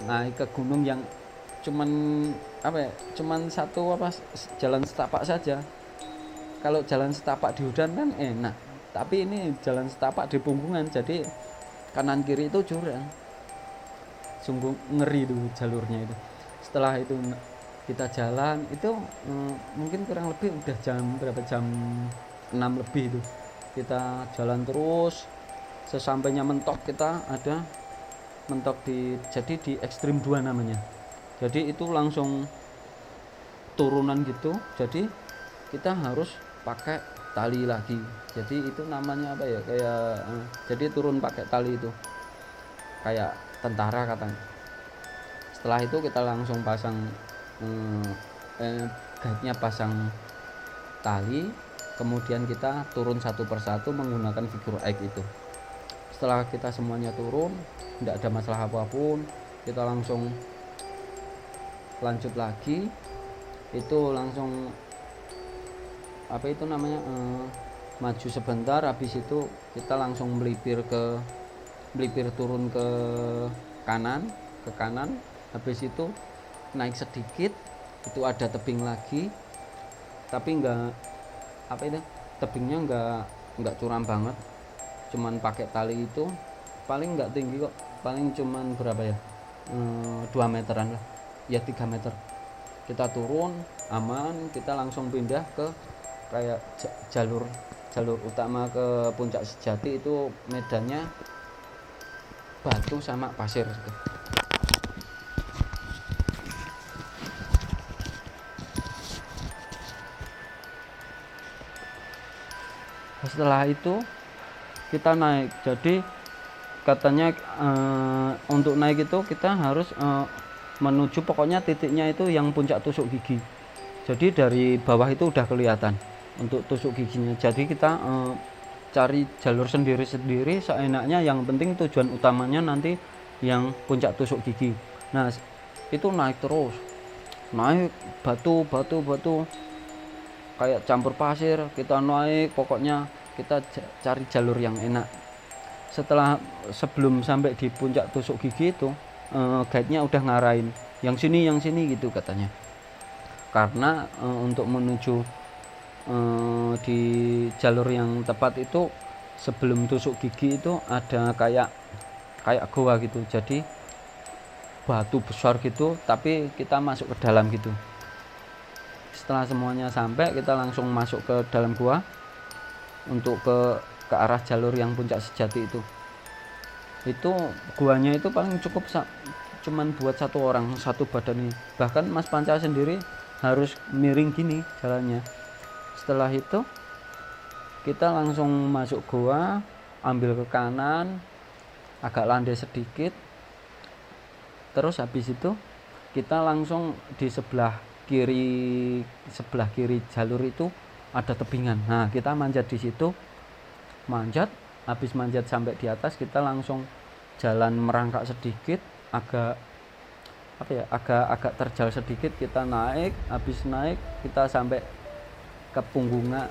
naik ke gunung yang cuman jalan setapak saja. Kalau jalan setapak di hutan kan enak, tapi ini jalan setapak di punggungan, jadi kanan kiri itu jurang, sungguh ngeri itu jalurnya itu. Setelah itu kita jalan itu mungkin kurang lebih udah jam 6 lebih itu. Kita jalan terus, sesampainya mentok kita ada mentok di ekstrim 2 namanya. Jadi itu langsung turunan gitu, jadi kita harus pakai tali lagi. Jadi itu namanya jadi turun pakai tali itu kayak tentara katanya. Setelah itu kita langsung pasang guide-nya pasang tali, kemudian kita turun satu persatu menggunakan figure 8 itu. Setelah kita semuanya turun, tidak ada masalah apapun, kita langsung lanjut lagi. Itu langsung maju sebentar, habis itu kita langsung melipir turun ke kanan, habis itu naik sedikit, itu ada tebing lagi, tapi tebingnya enggak curam banget, cuman pakai tali itu, paling enggak tinggi kok, paling cuman berapa ya, 2 meteran lah, ya 3 meter. Kita turun aman, kita langsung pindah ke kayak jalur utama ke puncak sejati. Itu medannya batu sama pasir gitu. Setelah itu kita naik. Jadi katanya untuk naik itu kita harus menuju, pokoknya titiknya itu yang puncak tusuk gigi. Jadi dari bawah itu udah kelihatan untuk tusuk giginya. Jadi kita cari jalur sendiri-sendiri seenaknya, yang penting tujuan utamanya nanti yang puncak tusuk gigi. Nah itu naik terus, naik batu kayak campur pasir, kita naik, pokoknya kita cari jalur yang enak. Sebelum sampai di puncak tusuk gigi itu guide-nya udah ngarahin yang sini gitu katanya, karena untuk menuju di jalur yang tepat itu sebelum tusuk gigi itu ada kayak goa gitu, jadi batu besar gitu, tapi kita masuk ke dalam gitu. Setelah semuanya sampai, kita langsung masuk ke dalam gua untuk ke arah jalur yang puncak sejati itu. Itu guanya itu paling cukup cuman buat satu orang, satu badan ini. Bahkan Mas Panca sendiri harus miring gini jalannya. Setelah itu kita langsung masuk gua, ambil ke kanan, agak landai sedikit. Terus habis itu kita langsung di sebelah kiri jalur itu ada tebingan. Nah, kita manjat di situ. Habis manjat sampai di atas, kita langsung jalan merangkak sedikit, agak terjal sedikit, kita naik. Habis naik kita sampai ke punggungan,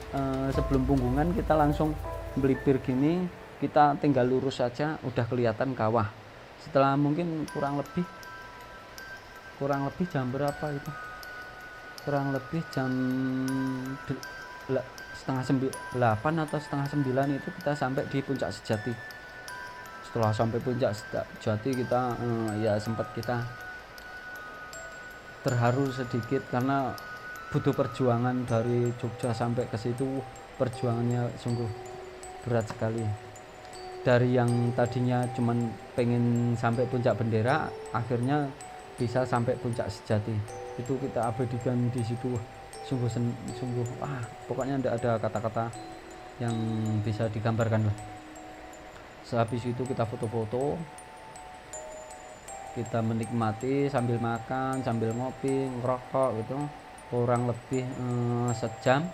sebelum punggungan kita langsung melipir gini, kita tinggal lurus saja udah kelihatan kawah. Setelah mungkin kurang lebih jam berapa itu, kurang lebih jam 8:30 atau 8:30 itu kita sampai di puncak sejati. Setelah sampai puncak sejati kita ya sempat kita terharu sedikit, karena butuh perjuangan dari Jogja sampai ke situ. Perjuangannya sungguh berat sekali. Dari yang tadinya cuman pengen sampai puncak bendera, akhirnya bisa sampai puncak sejati. Itu kita abadikan di situ. Sungguh pokoknya tidak ada kata-kata yang bisa digambarkan lah. Sehabis itu kita foto-foto, kita menikmati sambil makan, sambil ngopi, ngerokok gitu. Kurang lebih sejam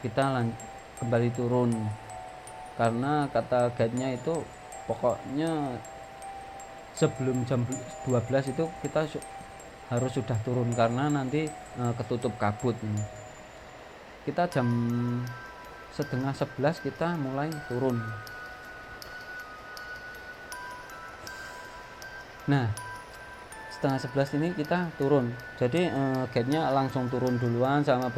kita kembali turun, karena kata guide-nya itu pokoknya sebelum jam 12 itu kita harus sudah turun, karena nanti ketutup kabut. Kita jam 10:30 kita mulai turun. Nah 10:30 ini kita turun, jadi guide-nya langsung turun duluan, sama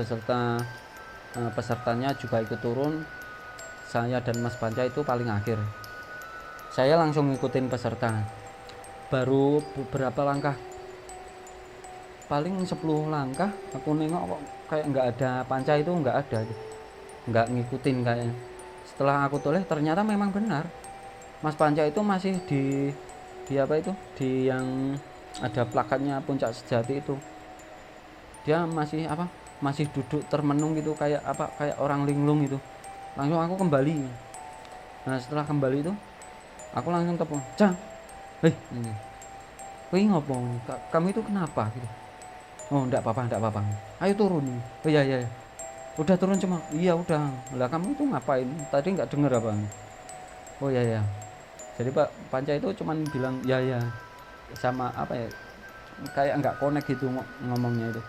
pesertanya juga ikut turun. Saya dan Mas Panca itu paling akhir. Saya langsung ngikutin peserta. Baru beberapa langkah, paling 10 langkah, aku nengok kok kayak nggak ada Panca, itu nggak ada, nggak ngikutin kayaknya. Setelah aku toleh, ternyata memang benar, Mas Panca itu masih di yang ada plakatnya puncak sejati itu. Dia masih duduk termenung gitu, kayak orang linglung gitu. Langsung aku kembali. Nah setelah kembali itu aku langsung telepon, "Cang, wih ngopo, kamu itu kenapa gitu?" "Oh enggak apa-apa, ayo turun." "Oh iya, udah turun cuma." "Iya udah." "Lah kamu itu ngapain tadi, nggak denger apa?" "Oh iya." Jadi Pak Panca itu cuman bilang ya, sama kayak nggak connect gitu ngomongnya itu.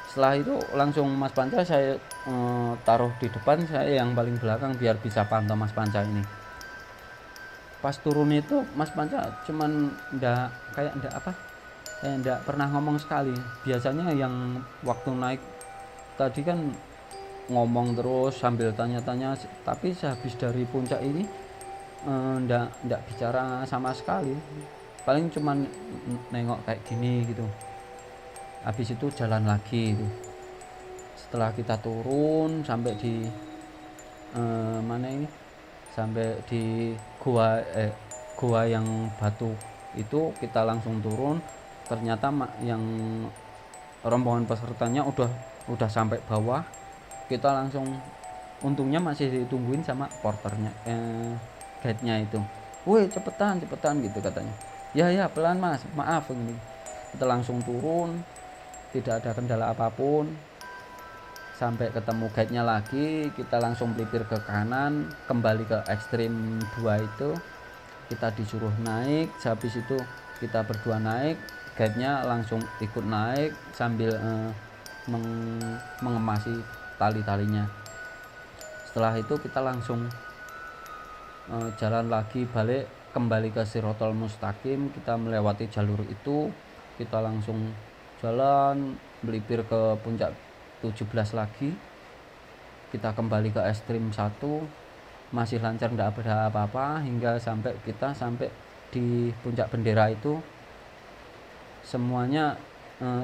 Setelah itu langsung Mas Panca saya taruh di depan, saya yang paling belakang biar bisa pantau Mas Panca ini. Pas turun itu Mas Panca cuman nggak pernah ngomong sekali. Biasanya yang waktu naik tadi kan ngomong terus sambil tanya-tanya, tapi sehabis dari puncak ini nggak bicara sama sekali, paling cuman nengok kayak gini gitu. Habis itu jalan lagi gitu. Setelah kita turun sampai di sampai di gua yang batu itu, kita langsung turun. Ternyata yang rombongan pesertanya udah sampai bawah. Kita langsung untungnya masih ditungguin sama porternya, guide-nya itu. Woi cepetan gitu katanya. Ya pelan mas, maaf ini. Kita langsung turun, tidak ada kendala apapun. Sampai ketemu guide-nya lagi, kita langsung melipir ke kanan, kembali ke ekstrim 2 itu. Kita disuruh naik, habis itu kita berdua naik, guide-nya langsung ikut naik sambil mengemasi tali-talinya. Setelah itu kita langsung jalan lagi balik kembali ke Shirotol Mustaqim. Kita melewati jalur itu, kita langsung jalan melipir ke puncak 17 lagi. Kita kembali ke ekstrim 1, masih lancar, tidak ada apa-apa, hingga kita sampai di puncak bendera itu. Semuanya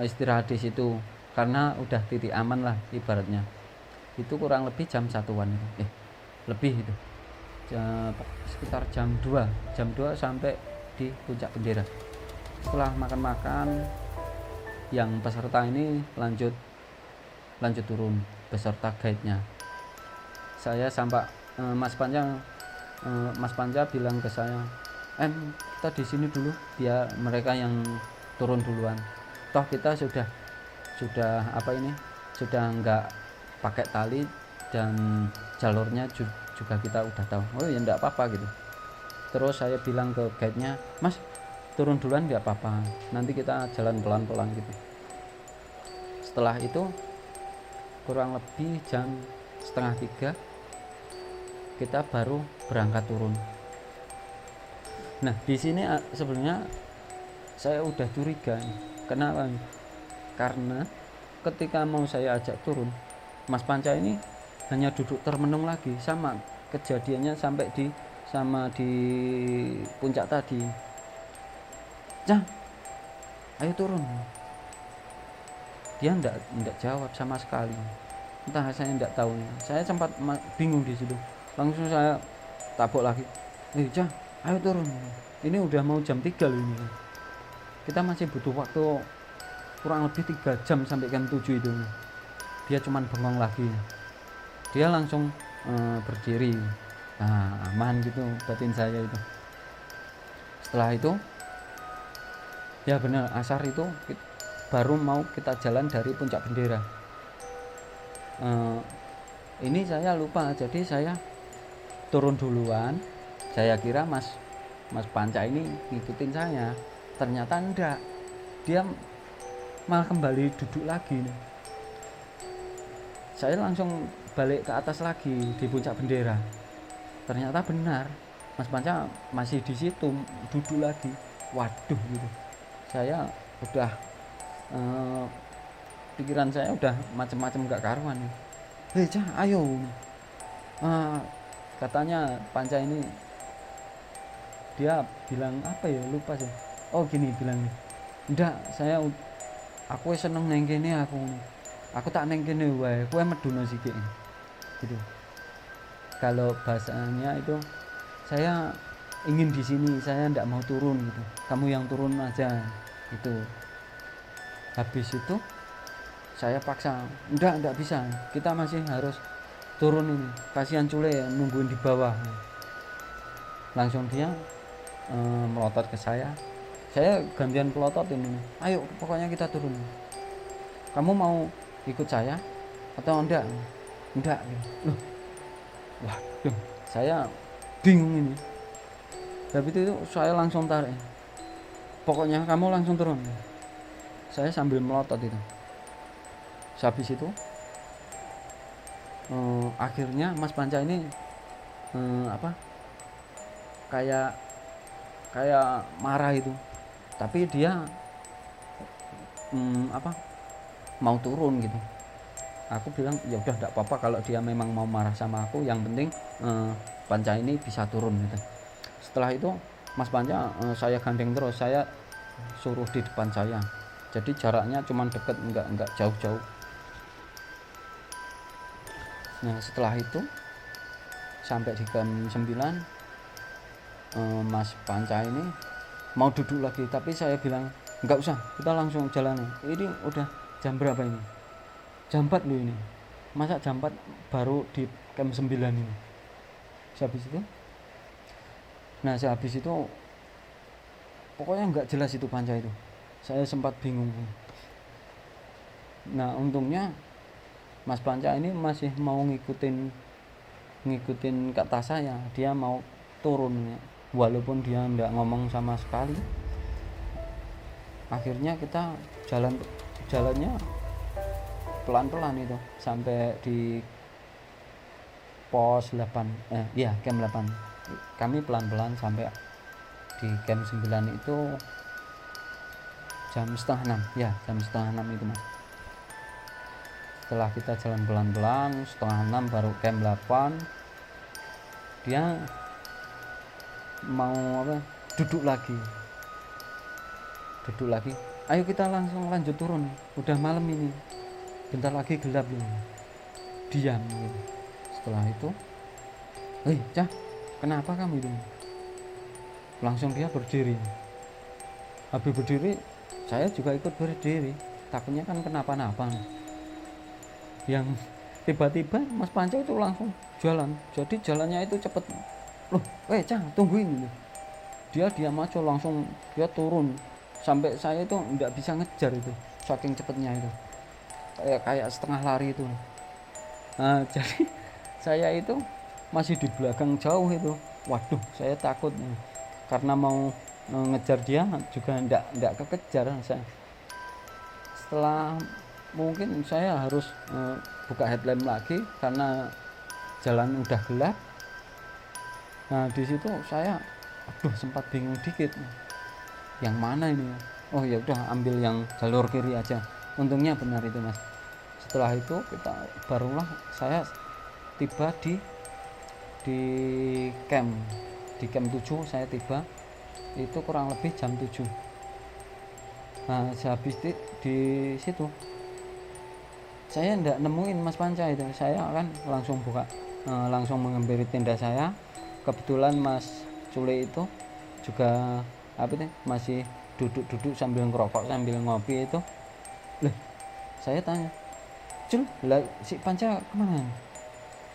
istirahat di situ karena udah titik aman lah ibaratnya. Itu kurang lebih jam 1-an itu. Lebih itu. Sekitar jam 2 sampai di puncak bendera. Setelah makan-makan, yang peserta ini lanjut turun beserta guide-nya. Saya sampai Mas Panca bilang ke saya, kita di sini dulu, biar mereka yang turun duluan. Toh kita sudah nggak pakai tali dan jalurnya juga kita udah tahu. Oh ya enggak apa-apa gitu. Terus saya bilang ke guide-nya, Mas turun duluan enggak apa-apa, nanti kita jalan pelan-pelan gitu. Setelah itu kurang lebih jam 2:30 kita baru berangkat turun. Nah di sini sebenarnya saya udah curiga. Kenapa? Karena ketika mau saya ajak turun, Mas Panca ini hanya duduk termenung lagi. Sama kejadiannya sampai di puncak tadi. Ayo turun. Dia enggak jawab sama sekali. Entah, saya enggak tahu. Saya sempat bingung di situ. Langsung saya tabok lagi. Ayo turun. Ini udah mau jam 3 loh ini. Kita masih butuh waktu kurang lebih 3 jam sampai jam 7 itu. Dia cuman bengong lagi. Dia langsung berdiri. Nah, aman gitu batin saya itu. Setelah itu ya benar, asar itu baru mau kita jalan dari puncak bendera. Ini saya lupa, jadi saya turun duluan. Saya kira Mas Panca ini ngikutin saya. Ternyata enggak, dia malah kembali duduk lagi. Saya langsung balik ke atas lagi di puncak bendera. Ternyata benar, Mas Panca masih di situ duduk lagi. Waduh gitu. Saya udah pikiran saya udah macam-macam gak karuan nih. Ayo. Katanya Panca ini, dia bilang apa ya, lupa sih. Oh gini bilangnya, enggak, aku seneng neng kene, aku tak neng kene wae, kowe meduna sithik gitu. Kalau bahasanya itu, saya ingin di sini, saya enggak mau turun gitu, kamu yang turun aja itu. Habis itu saya paksa, enggak bisa, kita masih harus turun ini, kasihan Cule nungguin di bawah. Langsung dia melotot ke saya gantian pelotot ini, ayo pokoknya kita turun, kamu mau ikut saya atau enggak loh. Waduh, saya bingung ini. Tapi itu saya langsung tarik, pokoknya kamu langsung turun. Saya sambil melotot itu. Habis itu akhirnya Mas Panca ini kayak marah itu, tapi dia mau turun gitu. Aku bilang ya udah enggak apa-apa kalau dia memang mau marah sama aku, yang penting Panca ini bisa turun gitu. Setelah itu Mas Panca saya gandeng terus, saya suruh di depan saya, jadi jaraknya cuma deket, enggak jauh-jauh. Nah setelah itu sampai di jam 9, Mas Panca ini mau duduk lagi, tapi saya bilang enggak usah, kita langsung jalan. Ini udah jam berapa ini? Jam 4 loh ini. masa jam 4 baru di camp 9 ini. Sehabis itu pokoknya nggak jelas itu panca itu, saya sempat bingung. Nah untungnya Mas Panca ini masih mau ngikutin kata saya, dia mau turun ya. Walaupun dia nggak ngomong sama sekali. Akhirnya kita jalannya pelan-pelan itu sampai di pos 8 camp 8. Kami pelan-pelan sampai di camp 9 itu jam setengah 6 ya, jam setengah 6 itu Mas. Setelah kita jalan pelan-pelan setengah 6 baru camp 8, dia mau duduk lagi, ayo kita langsung lanjut turun, udah malam ini, bentar lagi gelap loh. Diam gitu. Setelah itu, hei Cah, kenapa kamu itu? Langsung dia berdiri. Habis berdiri, saya juga ikut berdiri, takutnya kan kenapa-napa. Yang tiba-tiba Mas Panca itu langsung jalan, jadi jalannya itu cepet. Loh, Cah, tungguin. Dia maju langsung, dia turun sampai saya itu nggak bisa ngejar itu, saking cepetnya itu, kayak setengah lari itu. Nah, jadi saya itu masih di belakang jauh itu. Waduh, saya takut karena mau ngejar dia juga nggak kekejar saya. Setelah mungkin saya harus buka headlamp lagi karena jalan udah gelap. Nah di situ saya sempat bingung dikit, yang mana ini. Oh ya udah, ambil yang jalur kiri aja. Untungnya benar itu Mas. Setelah itu barulah saya tiba di camp 7. Saya tiba itu kurang lebih jam 7. Nah sehabis di situ saya enggak nemuin Mas Panca itu. Saya kan langsung menghampiri tenda saya. Kebetulan Mas Cule itu juga masih duduk sambil ngerokok sambil ngopi itu. Saya tanya, Cul, si Panca kemana?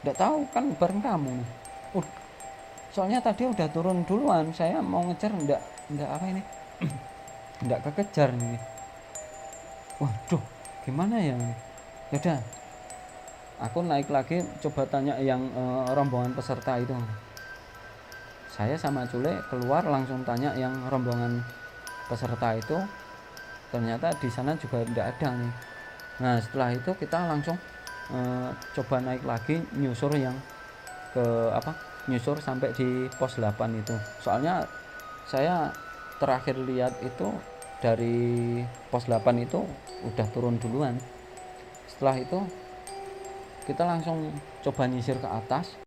Nggak tahu, kan bareng kamu. Soalnya tadi udah turun duluan, saya mau ngejar nggak nggak kekejar nih. Waduh, gimana ya? Yaudah, aku naik lagi coba tanya yang rombongan peserta itu. Saya sama Cule keluar langsung tanya yang rombongan peserta itu, ternyata di sana juga tidak ada nih. Nah setelah itu kita langsung coba naik lagi nyusur sampai di pos 8 itu. Soalnya saya terakhir lihat itu dari pos 8 itu udah turun duluan. Setelah itu kita langsung coba nyisir ke atas.